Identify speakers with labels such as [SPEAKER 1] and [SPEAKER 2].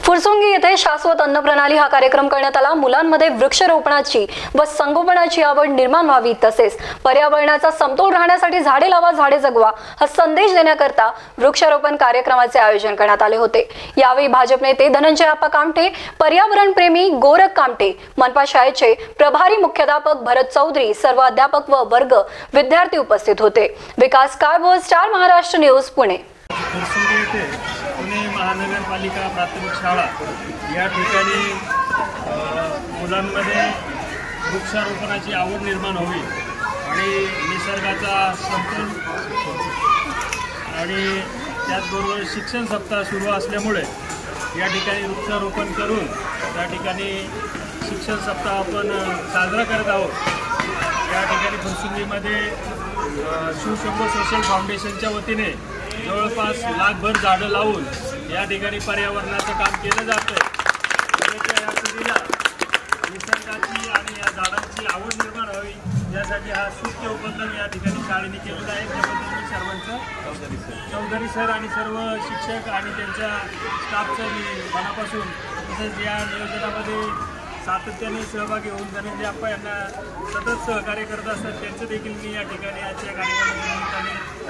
[SPEAKER 1] फुरसुंगी येथे शाश्वत अन्न प्रणाली हा कार्यक्रम करण्यात आला। मुलांमध्ये वृक्षारोपणाची व संगोपनाची आवड निर्माण व्हावी तसेच पर्यावरणाचा समतोल राहण्यासाठी झाडे लावा झाडे जगवा हा संदेश देण्याकरता वृक्षारोपण कार्यक्रमाचे आयोजन करण्यात आले होते। यावेळी भाजप नेते धनंजय अप्पा कामटे, पर्यावरण प्रेमी गोरख कामटे, मनपा शाळेचे प्रभारी मुख्याध्यापक भरत चौधरी, सर्व अध्यापक व वर्ग विद्यार्थी उपस्थित होते। विकास कारभार, स्टार महाराष्ट्र न्यूज, पुणे।
[SPEAKER 2] फुरसुंगी येथे पुणे महानगरपालिका प्राथमिक शाळा या ठिकाणी मुलांमध्ये वृक्षारोपणाची आवड निर्माण व्हावी आणि निसर्गाचा समतोल आणि त्याचबरोबर शिक्षण सप्ताह सुरू असल्यामुळे या ठिकाणी वृक्षारोपण करून त्या ठिकाणी शिक्षण सप्ताह आपण साजरा करत आहोत। या ठिकाणी फुरसुंगीमध्ये शिवशंभो सोशल फाउंडेशनच्या वतीने जवळपास लाखभर झाडं लावून या ठिकाणी पर्यावरणाचं काम केलं जातं। या पिढीला निसर्गाची आणि या झाडांची आवड निर्माण व्हावी यासाठी हा स्तुत्य उपक्रम या ठिकाणी शाळेने केलेला आहे। त्याबद्दल मी सर्वांचं चौधरी सर आणि सर्व शिक्षक आणि त्यांच्या स्टाफचं मी मनापासून तसेच या नियोजनामध्ये सातत्याने सहभागी होऊन धनंजय अप्पा यांना सतत सहकार्य करत असतात त्यांचं देखील मी या ठिकाणी आजच्या कार्यक्रमाच्या निमित्ताने